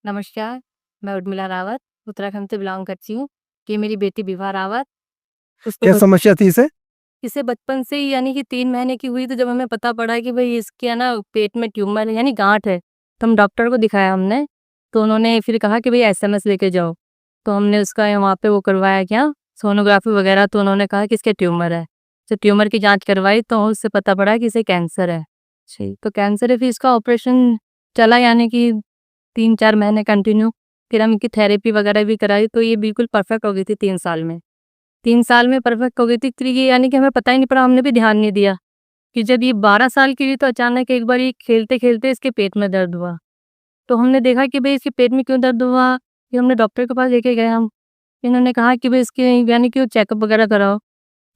नमस्कार, मैं उर्मिला रावत उत्तराखंड से बिलॉन्ग करती हूँ। ये मेरी बेटी विभा रावत। उसको क्या बच समस्या थी इसे? इसे बचपन से ही यानी कि 3 महीने की हुई तो जब हमें पता पड़ा कि भई इसके है ना पेट में ट्यूमर है यानी गाँठ है, तो हम डॉक्टर को दिखाया हमने। तो उन्होंने फिर कहा कि भई एसएमएस लेके जाओ। तो हमने उसका वहाँ पे वो करवाया क्या सोनोग्राफी वगैरह, तो उन्होंने कहा कि इसके ट्यूमर है। तो ट्यूमर की जाँच करवाई तो उससे पता पड़ा कि इसे कैंसर है। जी, तो कैंसर है फिर इसका ऑपरेशन चला यानी कि 3-4 महीने कंटिन्यू। फिर हम इनकी थेरेपी वगैरह भी कराई तो ये बिल्कुल परफेक्ट हो गई थी 3 साल में। 3 साल में परफेक्ट हो गई थी फिर ये यानी कि हमें पता ही नहीं पड़ा, हमने भी ध्यान नहीं दिया कि जब ये 12 साल की हुई तो अचानक एक बार ये खेलते-खेलते इसके पेट में दर्द हुआ। तो हमने देखा कि भई इसके पेट में क्यों दर्द हुआ? फिर हमने डॉक्टर के पास लेके गए हम। इन्होंने कहा कि भई इसके यानी कि चेकअप वगैरह कराओ।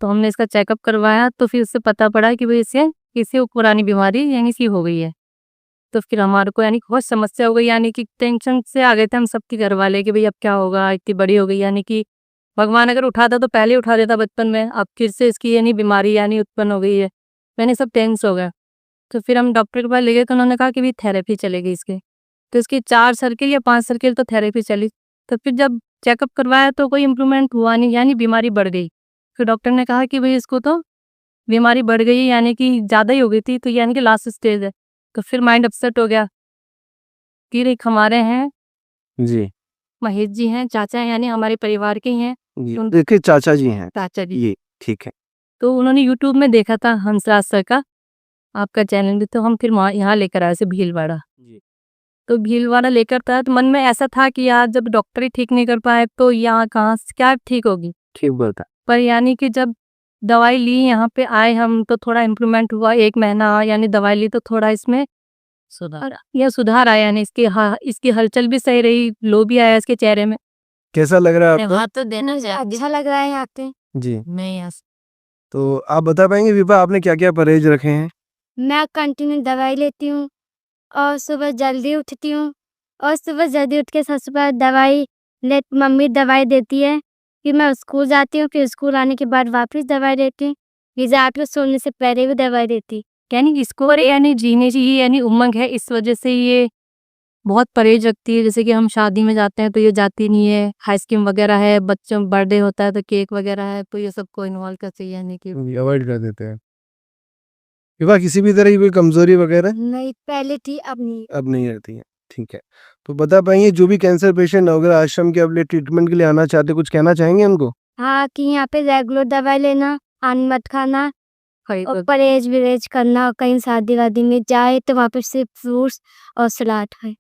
तो हमने इसका चेकअप करवाया तो फिर उससे पता पड़ा कि भई इसे किसी पुरानी बीमारी यानी कि हो गई है। तो फिर हमारे को यानी कि बहुत समस्या हो गई, यानी कि टेंशन से आ गए थे हम सबके घर वाले कि भई अब क्या होगा? इतनी बड़ी हो गई, यानी कि भगवान अगर उठाता तो पहले ही उठा देता बचपन में, अब फिर से इसकी यानी बीमारी यानी उत्पन्न हो गई है। मैंने सब टेंस हो गए। तो फिर हम डॉक्टर के पास ले गए तो उन्होंने कहा कि भई थेरेपी चलेगी इसकी। तो इसकी 4 सर्किल या 5 सर्किल तो थेरेपी चली। तो फिर जब चेकअप करवाया तो कोई इम्प्रूवमेंट हुआ नहीं, यानी बीमारी बढ़ गई। फिर डॉक्टर ने कहा कि भई इसको तो बीमारी बढ़ गई है, यानी कि ज़्यादा ही हो गई थी, तो यानी कि लास्ट स्टेज है। तो फिर माइंड अपसेट हो गया। फिर एक हमारे हैं जी, महेश जी हैं, चाचा हैं, यानी हमारे परिवार के ही हैं। जी। उन देखिए चाचा जी हैं, चाचा जी। ये ठीक है। तो उन्होंने यूट्यूब में देखा था हंसराज सर का, आपका चैनल भी, तो हम फिर वहाँ यहाँ लेकर आए उसे भीलवाड़ा। जी। तो भीलवाड़ा लेकर था तो मन में ऐसा था कि यार जब डॉक्टर ही ठीक नहीं कर पाए तो यहाँ कहाँ से क्या ठीक होगी। ठीक बात है। पर यानी कि जब दवाई ली यहाँ पे आए हम तो थोड़ा इम्प्रूवमेंट हुआ, 1 महीना यानी दवाई ली तो थोड़ा इसमें सुधार आया, यानी इसकी हलचल भी सही रही, ग्लो भी आया इसके चेहरे में। कैसा लग रहा है आपको? तो देना अच्छा लग रहा है यहाँ पे। जी, मैं यहाँ से तो आप बता पाएँगे विभा आपने क्या-क्या परहेज़ रखे हैं? मैं कंटिन्यू दवाई लेती हूँ और सुबह जल्दी उठती हूँ और सुबह जल्दी उठ के सबसे पहले दवाई ले मम्मी दवाई देती है, फिर मैं स्कूल जाती हूँ, फिर स्कूल आने के बाद वापस दवाई लेती हूँ, फिर रात को सोने से पहले भी दवाई लेती। यानी इसको और यानी जीने की यानी उमंग है, इस वजह से ये बहुत परहेज रखती है। जैसे कि हम शादी में जाते हैं तो ये जाती नहीं है, आइसक्रीम वगैरह है, बच्चों बर्थडे होता है तो केक वगैरह है तो ये सबको इन्वॉल्व करती है, यानी कि जी, अवॉइड कर देते हैं। विभा किसी भी तरह की कोई कमज़ोरी वगैरह नहीं, पहले थी अब नहीं। अब नहीं रहती है, ठीक है। तो बता पाएँगे जो भी कैंसर पेशेंट अगर आश्रम के अपने ट्रीटमेंट के लिए आना चाहते, कुछ कहना चाहेंगे उनको? हाँ, कि यहाँ पे रेगुलर दवाई लेना, अन्न मत खाना और खरीद परहेज-वरहेज करना, और कहीं शादी-वादी में जाए तो वहाँ पे सिर्फ फ्रूट्स और सलाद खाए।